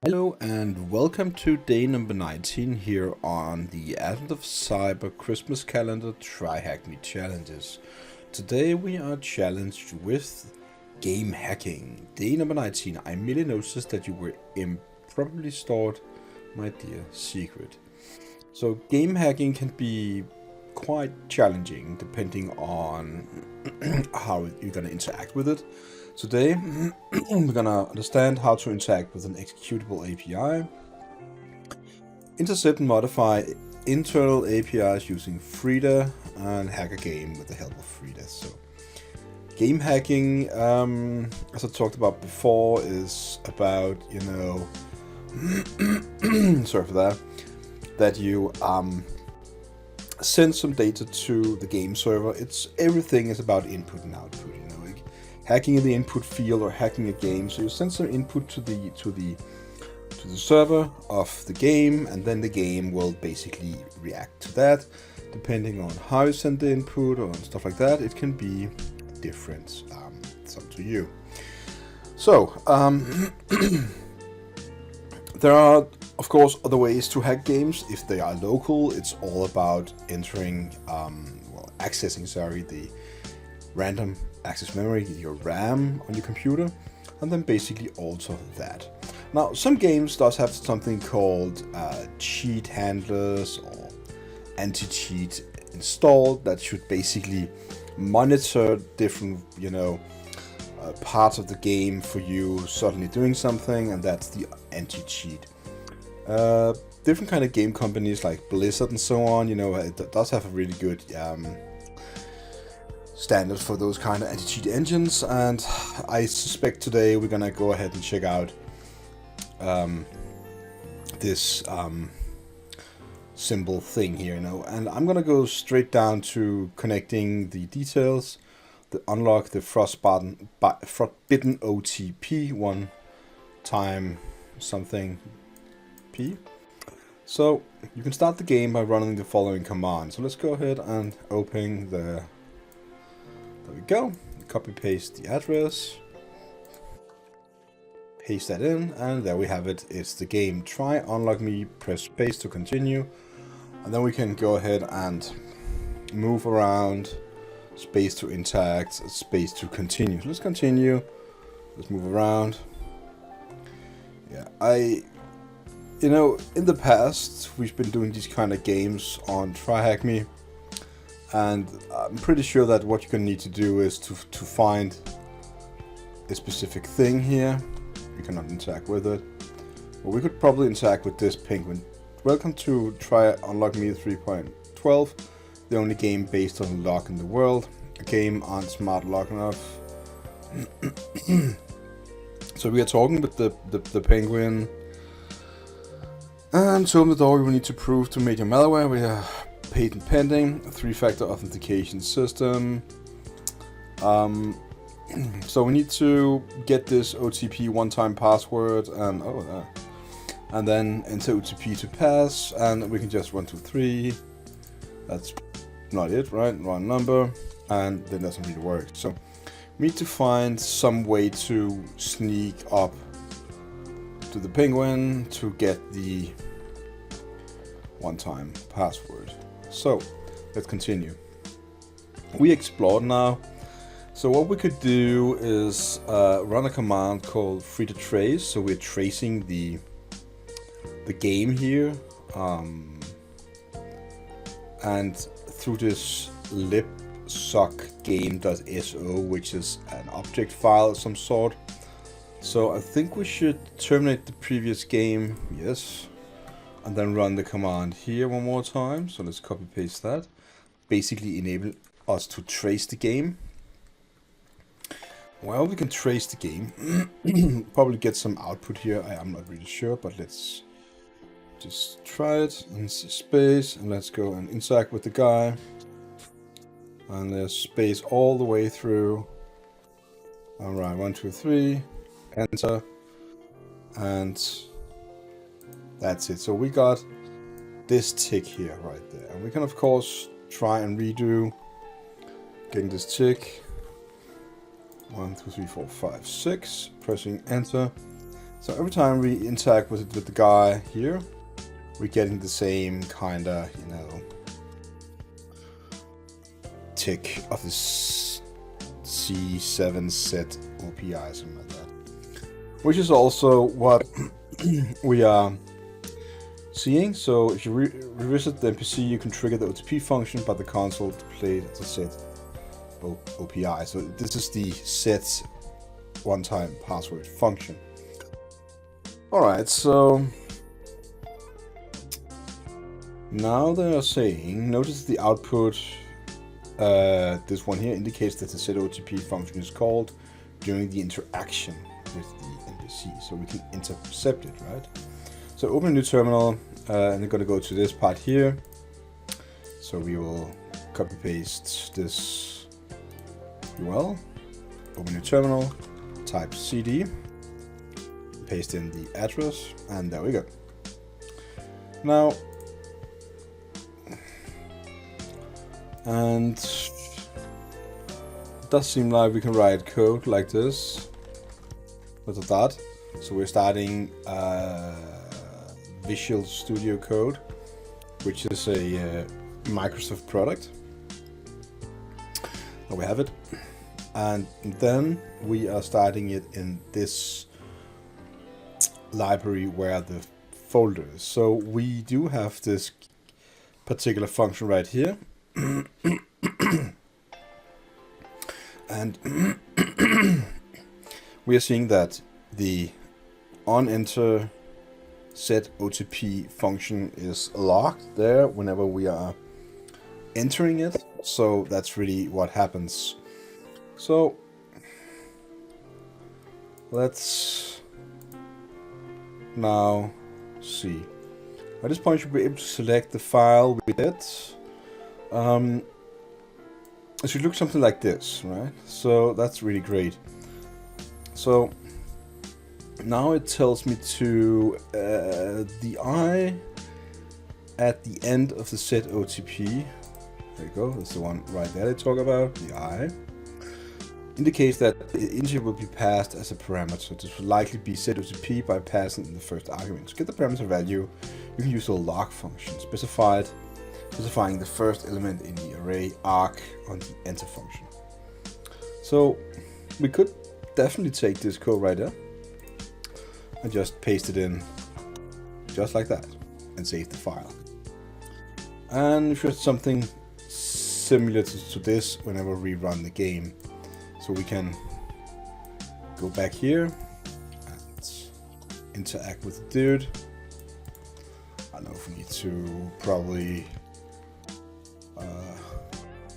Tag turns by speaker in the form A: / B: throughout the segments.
A: Hello and welcome to day number 19 here on the Advent of Cyber Christmas calendar TryHackMe challenges. Today we are challenged with game hacking. Day number 19. I merely noticed that you were improperly stored my dear secret. So game hacking can be quite challenging depending on how you're going to interact with it. Today, we're gonna understand how to interact with an executable API, intercept and modify internal APIs using Frida, and hack a game with the help of Frida. So, game hacking, as I talked about before, is about, sorry for that you send some data to the game server. Everything is about input and output. Hacking in the input field or hacking a game. So you send some input to the server of the game, and then the game will basically react to that. Depending on how you send the input or stuff like that, it can be different. It's up to you. So there are, of course, other ways to hack games. If they are local, it's all about accessing the random access memory, your RAM on your computer, and then basically alter that. Now, some games does have something called cheat handlers or anti-cheat installed that should basically monitor different, parts of the game for you suddenly doing something, and that's the anti-cheat. Different kind of game companies like Blizzard and so on, it does have a really good standards for those kind of anti-cheat engines, and I suspect today we're gonna go ahead and check out this simple thing here, and I'm gonna go straight down to connecting the details, unlock the frostbitten OTP one time something P. So you can start the game by running the following command. So let's go ahead and open the. There we go. Copy paste the address, paste that in, and there we have it. It's the game. Try unlock me, press space to continue, and then we can go ahead and move around. Space to interact, space to continue. So let's continue. Let's move around. Yeah, in the past we've been doing these kind of games on TryHackMe. And I'm pretty sure that what you're going to need to do is to find a specific thing here. You cannot interact with it. Well, we could probably interact with this penguin. Welcome to Try Unlock Me 3.12, the only game based on lock in the world. A game on smart lock enough. So we are talking with the penguin. And to open the door, we will need to prove to major malware. We are patent pending, a 3-factor authentication system. So we need to get this OTP one-time password and and then enter OTP to pass, and we can just 1, 2, 3. That's not it, right? Wrong number, and then doesn't really work. So we need to find some way to sneak up to the penguin to get the one-time password. So let's continue. We explored now. So what we could do is run a command called Frida trace. So we're tracing the game here, and through this libsockgame.so, which is an object file of some sort. So I think we should terminate the previous game. Yes. And then run the command here one more time. So let's copy paste that. Basically enable us to trace the game. Well, we can trace the game. Probably get some output here. I'm not really sure, but let's just try it. And space, and let's go and interact with the guy. And there's space all the way through. All right, 1, 2, 3, enter, and that's it. So we got this tick here right there. And we can, of course, try and redo getting this tick. 1, 2, 3, 4, 5, 6. Pressing enter. So every time we interact with the guy here, we're getting the same kind of, you know, tick of this C7 set OPI, something like that. Which is also what we are seeing. So if you revisit the NPC, you can trigger the OTP function by the console to play the set OPI. So this is the set one-time password function. Alright, so now they are saying, notice the output, this one here indicates that the set OTP function is called during the interaction with the NPC. So we can intercept it, right? So open a new terminal, and we're going to go to this part here. So we will copy paste this URL, open new terminal, type cd, paste in the address, and there we go. Now, and it does seem like we can write code like this with a dot. So we're starting Visual Studio Code, which is a Microsoft product. There we have it. And then we are starting it in this library where the folder is. So we do have this particular function right here. And we are seeing that the onEnter set OTP function is locked there whenever we are entering it. So that's really what happens. So let's now see. At this point, you'll be able to select the file we did. It should look something like this, right? So that's really great. So now it tells me to the I at the end of the set OTP. There you go. That's the one right there they talk about. The I indicates that the integer will be passed as a parameter. This will likely be set OTP by passing in the first argument. To get the parameter value, you can use the log function specifying the first element in the array arc on the enter function. So we could definitely take this code right there and just paste it in just like that and save the file. And if there's something similar to this whenever we run the game. So we can go back here and interact with the dude. I don't know if we need to probably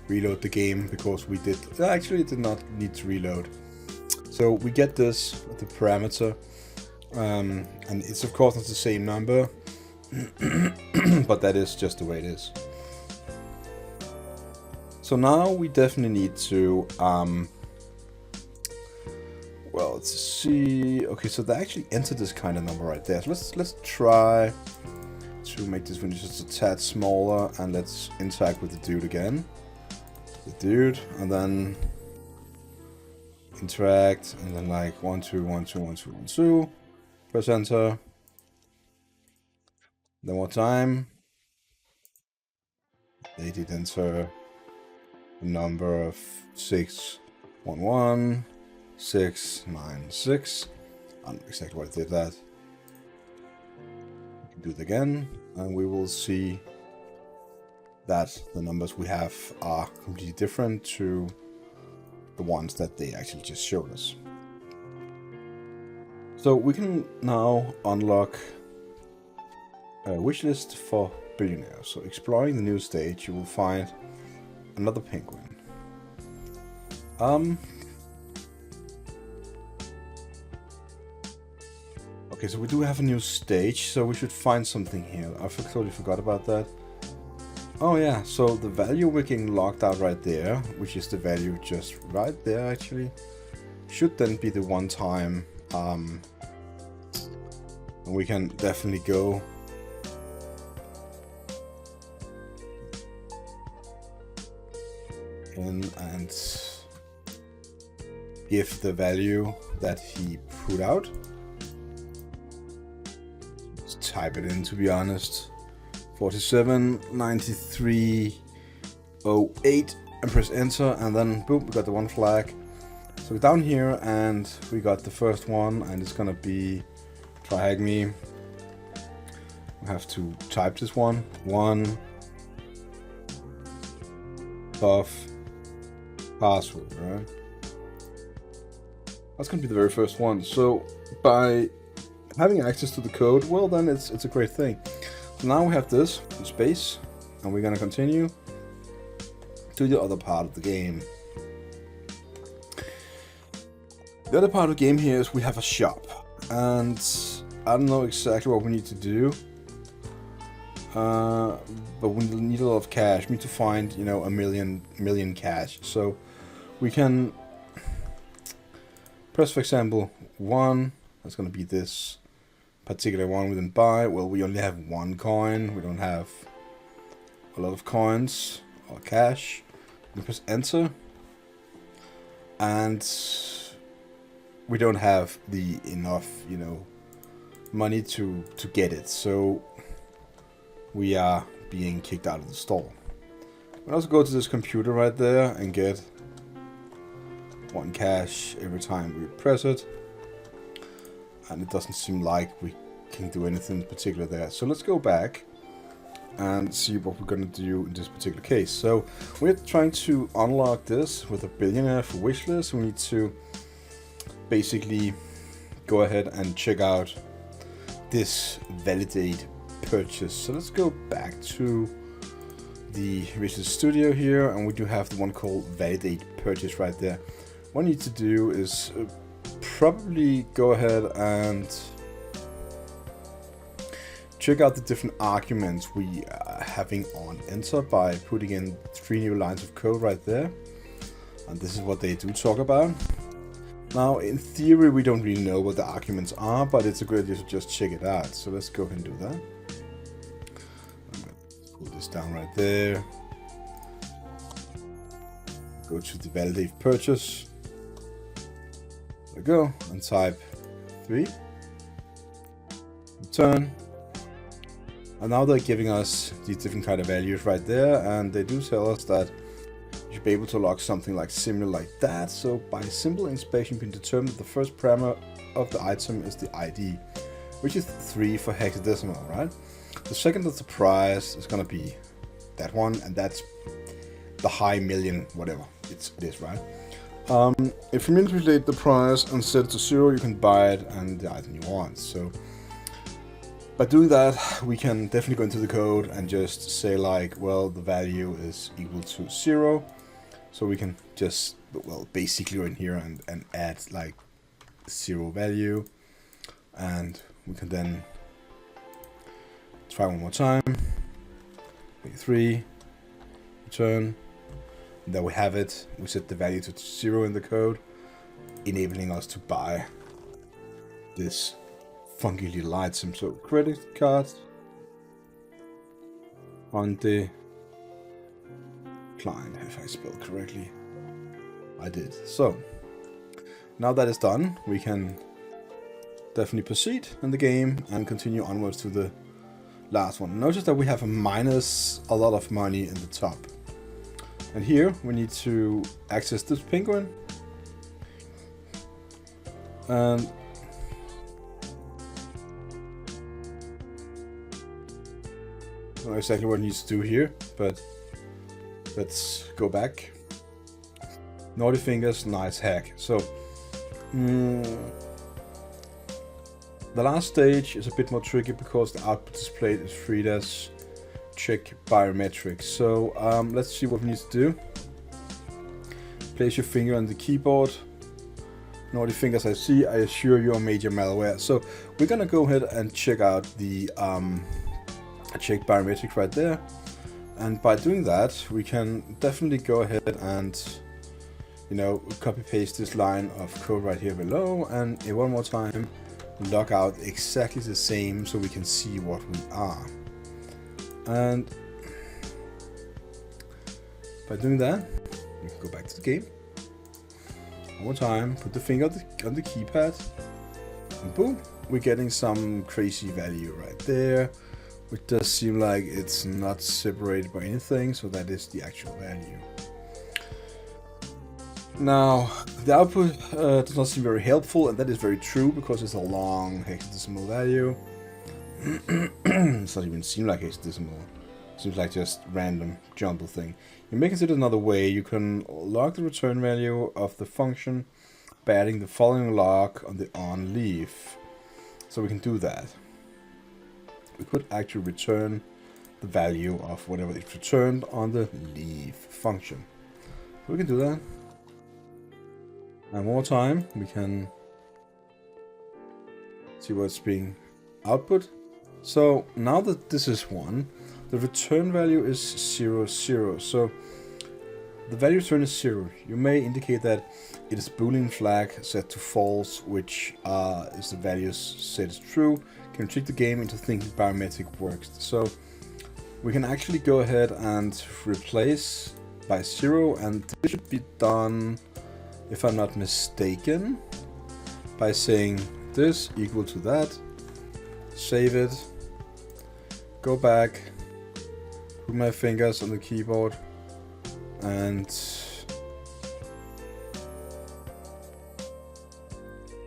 A: reload the game, because we did actually did not need to reload. So we get this with the parameter, and it's of course not the same number, but that is just the way it is. So now we definitely need to well, let's see. Okay, so they actually entered this kind of number right there. So let's try to make this one just a tad smaller, and let's interact with the dude again. The dude, and then interact, and then like 1 2 1 2 1 2 1 2. Press enter. Then one time. They did enter the number of 611 696. I don't know exactly what I did that. We can do it again, and we will see that the numbers we have are completely different to the ones that they actually just showed us. So we can now unlock a wishlist for billionaires. So exploring the new stage, you will find another penguin. Okay, so we do have a new stage, so we should find something here. I totally forgot about that. Oh yeah, so the value we're getting locked out right there, which is the value just right there actually, should then be the one time, and we can definitely go in and give the value that he put out. just type it in, to be honest. 479308 and press enter, and then boom, we got the one flag. So we're down here and we got the first one, and it's gonna be TryHackMe. We have to type this one tough password, right? That's gonna be the very first one. So by having access to the code, well then it's a great thing. So now we have this in space, and we're gonna continue to the other part of the game. The other part of the game here is we have a shop, and I don't know exactly what we need to do, but we need a lot of cash. We need to find, you know, a million cash. So we can press, for example, 1. That's going to be this particular one we didn't buy. Well, we only have 1 coin. We don't have a lot of coins or cash. We press enter, and we don't have the enough, you know, money to get it. So we are being kicked out of the store. We also go to this computer right there and get 1 cash every time we press it, and it doesn't seem like we can do anything particular there. So let's go back and see what we're gonna do in this particular case. So we're trying to unlock this with a billionaire for wishlist. We need to basically go ahead and check out this validate purchase. So let's go back to the Visual Studio here, and we do have the one called validate purchase right there. What I need to do is probably go ahead and check out the different arguments we are having on enter by putting in 3 new lines of code right there. And this is what they do talk about. Now, in theory, we don't really know what the arguments are, but it's a good idea to just check it out. So let's go ahead and do that. I'm going to pull this down right there. Go to the validate purchase. There we go, and type 3. Return. And now they're giving us these different kind of values right there, and they do tell us that you should be able to log something like similar like that. So by simple inspection, you can determine that the first parameter of the item is the ID, which is 3 for hexadecimal, right? The second is the price, is gonna be that one, and that's the high million, whatever it is, right? If you manipulate the price and set it to 0, you can buy it and the item you want. So by doing that, we can definitely go into the code and just say like, well, the value is equal to 0. So we can just, well, basically go in here and add like 0 value. And we can then try one more time. Make 3, return. And there we have it. We set the value to 0 in the code, enabling us to buy this funky little item. So credit card on the client, if I spelled correctly. I did. So now that is done, we can definitely proceed in the game and continue onwards to the last one. Notice that we have a minus a lot of money in the top. And here we need to access this penguin. And I don't know exactly what it needs to do here, but let's go back. Naughty fingers, nice hack. So the last stage is a bit more tricky because the output displayed is Frida's check biometrics. So let's see what we need to do. Place your finger on the keyboard. Naughty fingers, I see. I assure you are major malware. So we're gonna go ahead and check out the check biometrics right there. And by doing that, we can definitely go ahead and, you know, copy paste this line of code right here below, and one more time log out exactly the same so we can see what we are. And by doing that, we can go back to the game. One more time, put the finger on the keypad, and boom, we're getting some crazy value right there, which does seem like it's not separated by anything, so that is the actual value. Now, the output does not seem very helpful, and that is very true because it's a long hexadecimal value. It doesn't even seem like hexadecimal. It seems like just random jumble thing. You may consider another way. You can log the return value of the function by adding the following log on the on leaf. So we can do that. We could actually return the value of whatever is returned on the leaf function. We can do that. And one more time, we can see what's being output. So now that this is 1, the return value is 0, 0. So the value returned is 0. You may indicate that it is Boolean flag set to false, which is the value set as true. Can trick the game into thinking biometric works. So we can actually go ahead and replace by 0, and this should be done, if I'm not mistaken, by saying this equal to that, save it, go back, put my fingers on the keyboard, and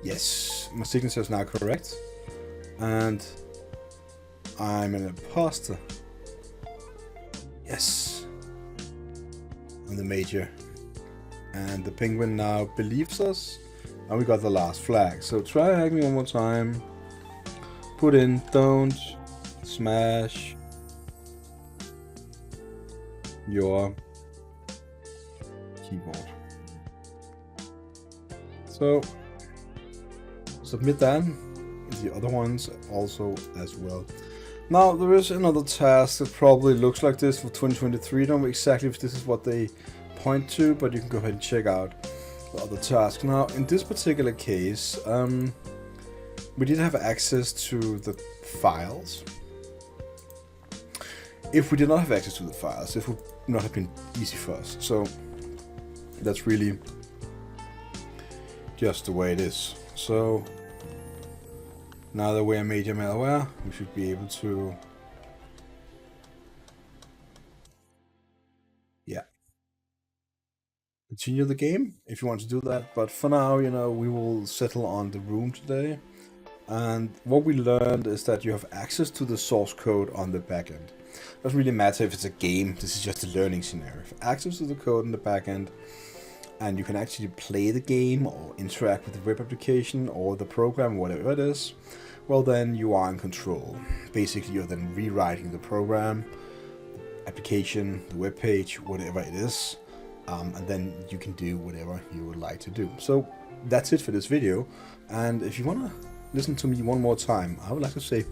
A: yes, my signature is now correct, and I'm an imposter. Yes, I'm the major. And the penguin now believes us, and we got the last flag. So try hacking one more time. Put in don't smash your keyboard. So submit that, the other ones also as well. Now there is another task that probably looks like this for 2023. I don't know exactly if this is what they point to, but you can go ahead and check out the other task. Now in this particular case, we did have access to the files. If we did not have access to the files, it would not have been easy for us. So that's really just the way it is. So now that we're major malware, we should be able to, continue the game if you want to do that. But for now, you know, we will settle on the room today. And what we learned is that you have access to the source code on the backend. Doesn't really matter if it's a game, this is just a learning scenario. If access to the code in the backend, and you can actually play the game or interact with the web application or the program, whatever it is, well then you are in control. Basically you're then rewriting the program, application, the web page, whatever it is, and then you can do whatever you would like to do. So that's it for this video, and if you want to listen to me one more time, I would like to say